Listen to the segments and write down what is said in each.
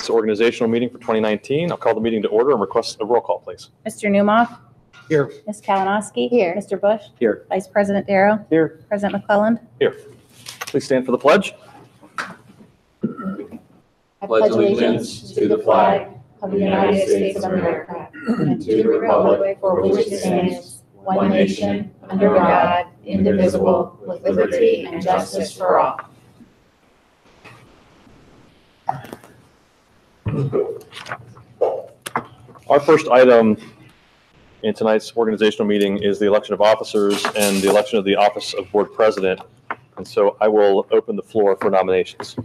It's organizational meeting for 2019. I'll call the meeting to order and request a roll call, please. Mr. Newmoff. Here. Ms. Kalinowski. Here. Mr. Bush. Here. Vice President Darrow. Here. President McClelland. Here. Please stand for the pledge. I pledge allegiance to the flag of the United States of America and to the republic for which it stands, one nation, under God, indivisible, with liberty and justice for all. Our first item in tonight's organizational meeting is the election of officers and the election of the office of board president. And so I will open the floor for nominations.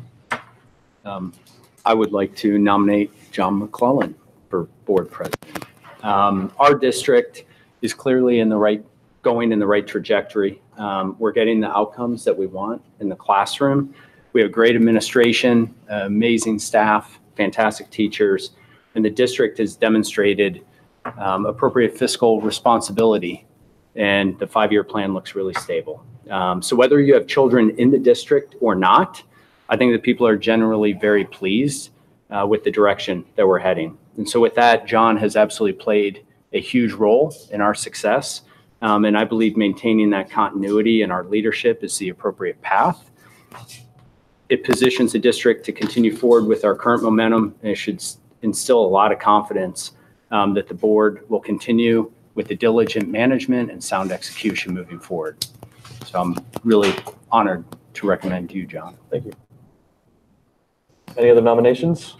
I would like to nominate John McClelland for board president. Our district is clearly going in the right trajectory. We're getting the outcomes that we want in the classroom. We have great administration, amazing staff, fantastic teachers, and the district has demonstrated appropriate fiscal responsibility, and the 5-year plan looks really stable. So whether you have children in the district or not, I think that people are generally very pleased with the direction that we're heading. And so with that, John has absolutely played a huge role in our success. And I believe maintaining that continuity in our leadership is the appropriate path. It positions the district to continue forward with our current momentum, and it should instill a lot of confidence that the board will continue with the diligent management and sound execution moving forward. So I'm really honored to recommend you, John. Thank you. Any other nominations?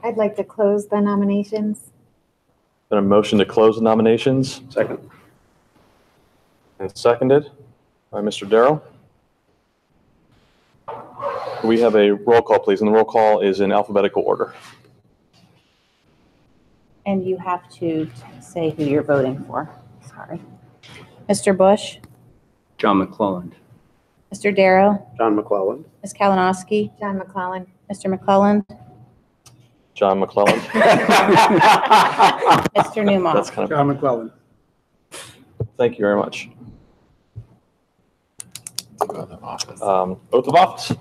I'd like to close the nominations. Then a motion to close the nominations. Second. And seconded by Mr. Darrow. We have a roll call, please, and the roll call is in alphabetical order. And you have to say who you're voting for. Sorry. Mr. Bush. John McClelland. Mr. Darrow. John McClelland. Ms. Kalinowski. John McClelland. Mr. McClelland. John McClelland. Mr. Newmoff. That's kind of, John McClelland. thank you very much. Oath of office.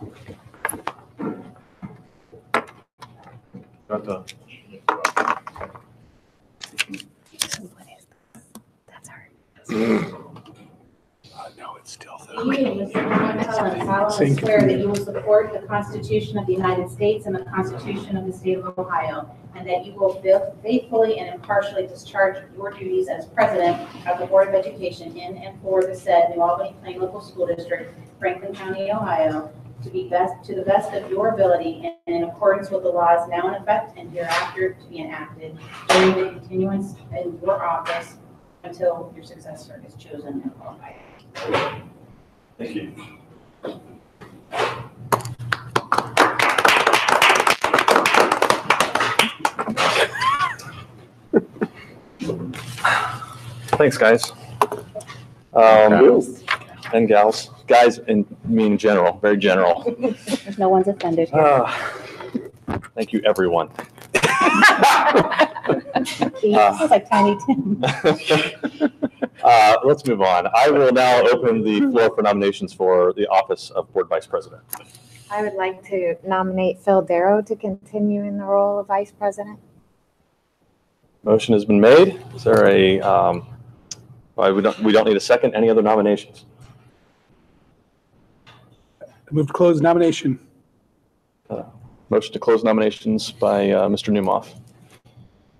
That's hard. No, it's still You, Mr. McClelland, solemnly swear that you will support the Constitution of the United States and the Constitution of the State of Ohio, and that you will faithfully and impartially discharge your duties as President of the Board of Education in and for the said New Albany Plain Local School District, Franklin County, Ohio, to the best of your ability and in accordance with the laws now in effect and hereafter to be enacted during the continuance in your office until your successor is chosen and qualified. Thank you. Thanks, guys. And gals. Guys, in general, very general. There's no one's offended here. Thank you, everyone. This is like Tiny Tim. Let's move on. I will now open the floor for nominations for the office of Board Vice President. I would like to nominate Phil Darrow to continue in the role of Vice President. Motion has been made. Is there a, we don't need a second. Any other nominations? Move to close nomination. Motion to close nominations by Mr. Newmoff.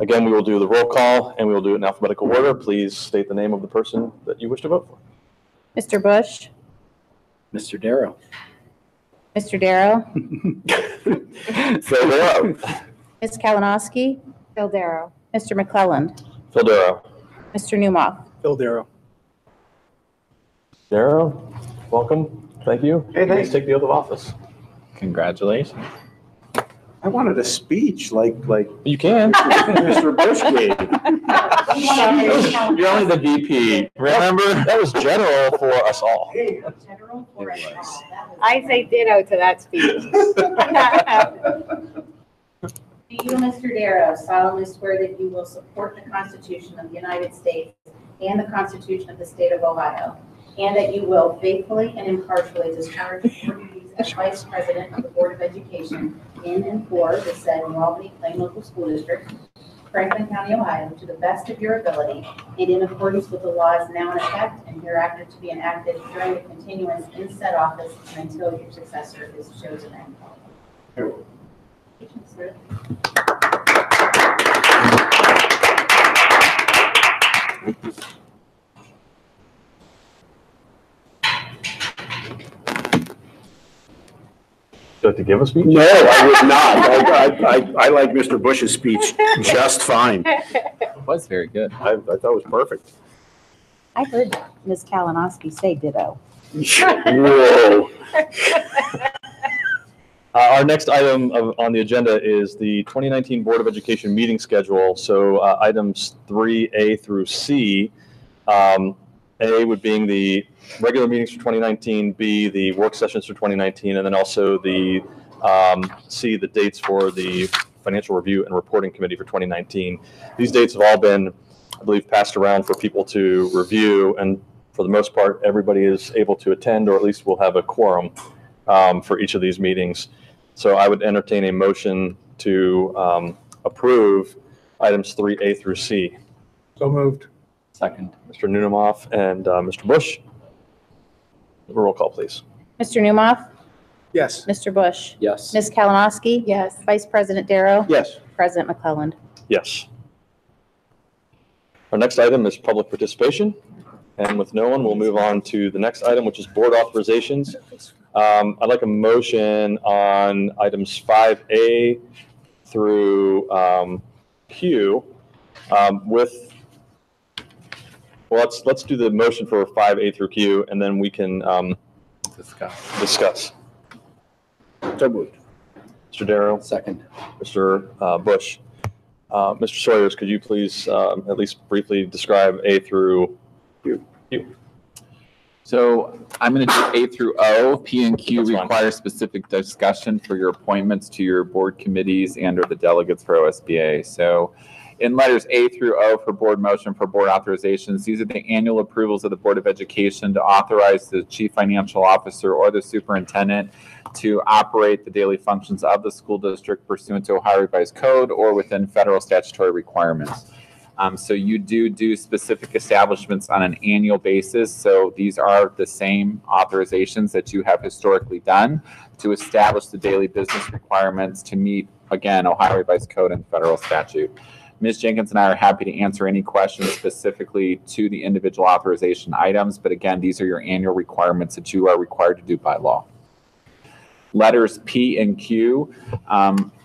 Again, we will do the roll call and we will do it in alphabetical order. Please state the name of the person that you wish to vote for. Mr. Bush. Mr. Darrow. Mr. Darrow. Phil Darrow. Ms. Kalinowski. Phil Darrow. Mr. McClelland. Phil Darrow. Mr. Newmoff. Phil Darrow. Darrow, welcome. Thank you. Hey, thanks. Please take the oath of office. Congratulations. I wanted a speech like You can. Mr. Bush gave. You're only the VP. Remember? That was general for us all. General for us all. That was- I say ditto to that speech. Do you, Mr. Darrow, solemnly swear that you will support the Constitution of the United States and the Constitution of the State of Ohio, and that you will faithfully and impartially discharge your duties as Vice President of the Board of Education in and for the said New Albany Plain Local School District, Franklin County, Ohio, to the best of your ability and in accordance with the laws now in effect and hereafter to be enacted during the continuance in said office and until your successor is chosen and qualified. Do you have to give a speech? No, I would not. I like Mr. Bush's speech just fine. It was very good. I thought it was perfect. I heard Ms. Kalinowski say ditto. Whoa. Our next item on the agenda is the 2019 Board of Education meeting schedule. So items 3A through C. A would being the regular meetings for 2019, B, the work sessions for 2019, and then also the C, the dates for the Financial Review and Reporting Committee for 2019. These dates have all been, I believe, passed around for people to review, and for the most part, everybody is able to attend, or at least we'll have a quorum for each of these meetings. So I would entertain a motion to approve items 3A through C. So moved. Second. Mr. Nunomoff and Mr. Bush. Roll call, please. Mr. Newmoff, Yes. Mr. Bush, Yes. Ms. Kalinowski. Yes. Vice President Darrow. Yes. President McClelland. Yes. Our next item is public participation. And with no one, we'll move on to the next item, which is board authorizations. I'd like a motion on items 5A through Q well, let's do the motion for 5A through Q, and then we can discuss. So moved. Mr. Darrow, Second. Mr. Bush. Mr. Sawyers, could you please at least briefly describe A through Q? So I'm going to do A through O. P and Q That's fine. require specific discussion for your appointments to your board committees and or the delegates for OSBA. So in letters A through O for board motion for board authorizations, these are the annual approvals of the Board of Education to authorize the chief financial officer or the superintendent to operate the daily functions of the school district pursuant to Ohio Revised Code or within federal statutory requirements. So you do specific establishments on an annual basis. So these are the same authorizations that you have historically done to establish the daily business requirements to meet, again, Ohio Revised Code and federal statute. Ms. Jenkins and I are happy to answer any questions specifically to the individual authorization items. But again, these are your annual requirements that you are required to do by law. Letters P and Q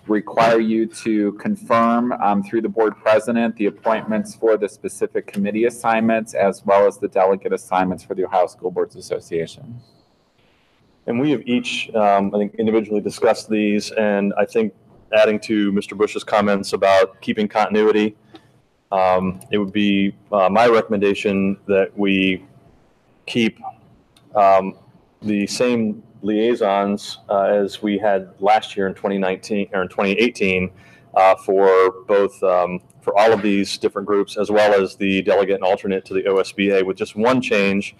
require you to confirm through the board president the appointments for the specific committee assignments as well as the delegate assignments for the Ohio School Boards Association. And we have each, I think, individually discussed these, and I think adding to Mr. Bush's comments about keeping continuity, it would be my recommendation that we keep the same liaisons as we had last year in 2019 or in 2018 for both for all of these different groups, as well as the delegate and alternate to the OSBA, with just one change.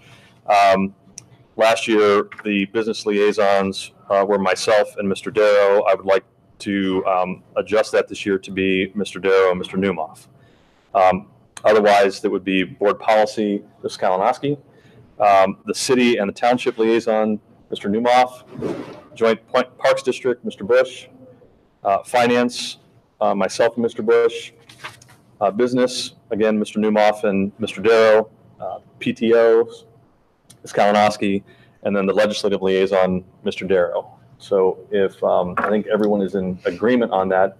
Last year, the business liaisons were myself and Mr. Darrow. I would like to adjust that this year to be Mr. Darrow and Mr. Newmoff. Otherwise, that would be board policy, Ms. Kalinowski, the city and the township liaison, Mr. Newmoff, Joint Parks District, Mr. Bush, finance, myself and Mr. Bush, business, again, Mr. Newmoff and Mr. Darrow, PTO, Ms. Kalinowski, and then the legislative liaison, Mr. Darrow. So if I think everyone is in agreement on that,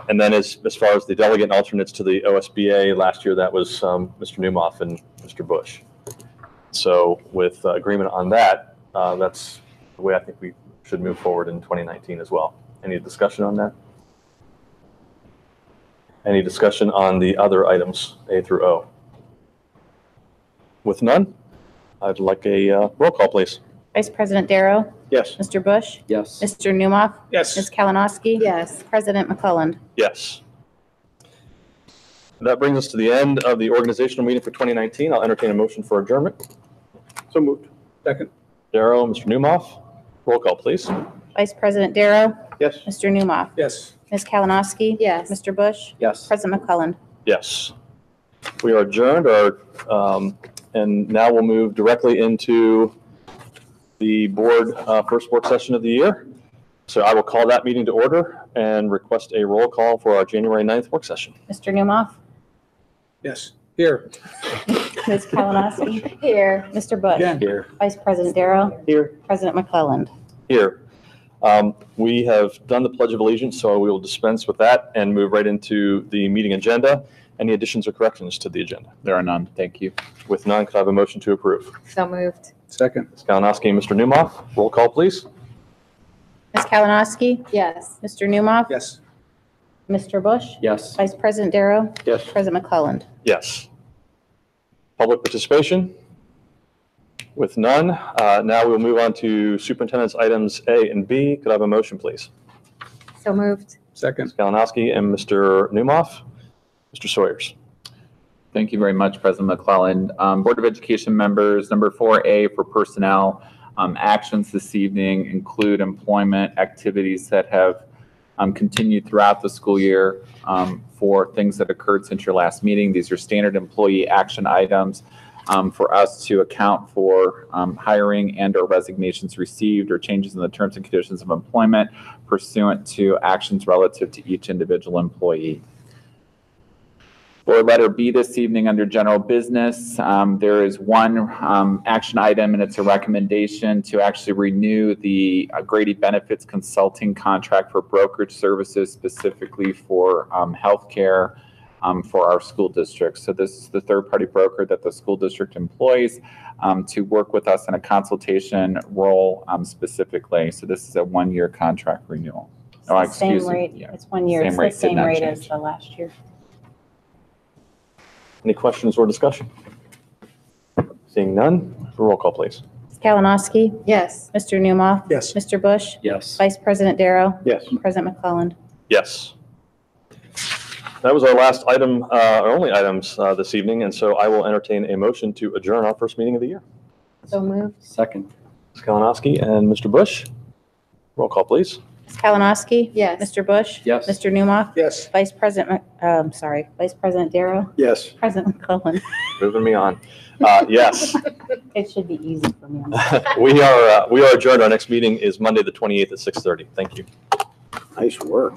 and then as far as the delegate and alternates to the OSBA, last year that was Mr. Newmoff and Mr. Bush. So with agreement on that, that's the way I think we should move forward in 2019 as well. Any discussion on that? Any discussion on the other items, A through O? With none, I'd like a roll call, please. Vice President Darrow. Yes. Mr. Bush, Yes. Mr. Newmoff, Yes. Ms. Kalinowski. Yes. President McClelland. Yes. That brings us to the end of the organizational meeting for 2019. I'll entertain a motion for adjournment. So moved. Second. Darrow, Mr. Newmoff, Roll call, please. Vice President Darrow, Yes. Mr. Newmoff, Yes. Ms. Kalinowski. Yes. Mr. Bush, Yes. President McClellan. Yes. We are adjourned, and now we'll move directly into the board, first work session of the year. So I will call that meeting to order and request a roll call for our January 9th work session. Mr. Newmoff, Yes. Here. Ms. Kalinowski, Here. Mr. Bush, Here. Vice President Darrow, Here. President McClellan. Here. We have done the Pledge of Allegiance, so we will dispense with that and move right into the meeting agenda. Any additions or corrections to the agenda? There are none. Thank you. With none, could I have a motion to approve? So moved. Second. Ms. Kalinowski and Mr. Newmoff, roll call, please. Ms. Kalinowski, Yes. Mr. Newmoff, Yes. Mr. Bush, Yes. Vice President Darrow, Yes. President McClellan. Yes. Public participation? With none, now we'll move on to superintendent's items A and B. Could I have a motion, please? So moved. Second. Ms. Kalinowski and Mr. Newmoff. Mr. Sawyers. Thank you very much, President McClellan. Board of Education members, number 4A for personnel. Actions this evening include employment activities that have continued throughout the school year for things that occurred since your last meeting. These are standard employee action items for us to account for hiring and or resignations received or changes in the terms and conditions of employment pursuant to actions relative to each individual employee. Board letter B this evening under general business, there is one action item, and it's a recommendation to actually renew the Grady Benefits Consulting contract for brokerage services, specifically for healthcare for our school district. So this is the third-party broker that the school district employs to work with us in a consultation role specifically. So this is a one-year contract renewal. It's Oh, the same excuse me. rate. Yeah. It's 1 year. Same It's rate, the did same not rate change. as the last year. Any questions or discussion? Seeing none, roll call, please. Ms. Kalinowski, Yes. Mr. Newmoff, Yes. Mr. Bush, Yes. Vice President Darrow, Yes. President McClellan. Yes. That was our last item, our only items this evening, and so I will entertain a motion to adjourn our first meeting of the year. So moved. Second. Ms. Kalinowski and Mr. Bush, roll call, please. Ms. Kalinowski, Yes. Mr. Bush, Yes. Mr. Newmoff, Yes. Vice President Darrow, Yes. President McClellan. Moving me on. Yes, It should be easy for me. we are adjourned. Our next meeting is Monday, the 28th at 6:30. Thank you. Nice work.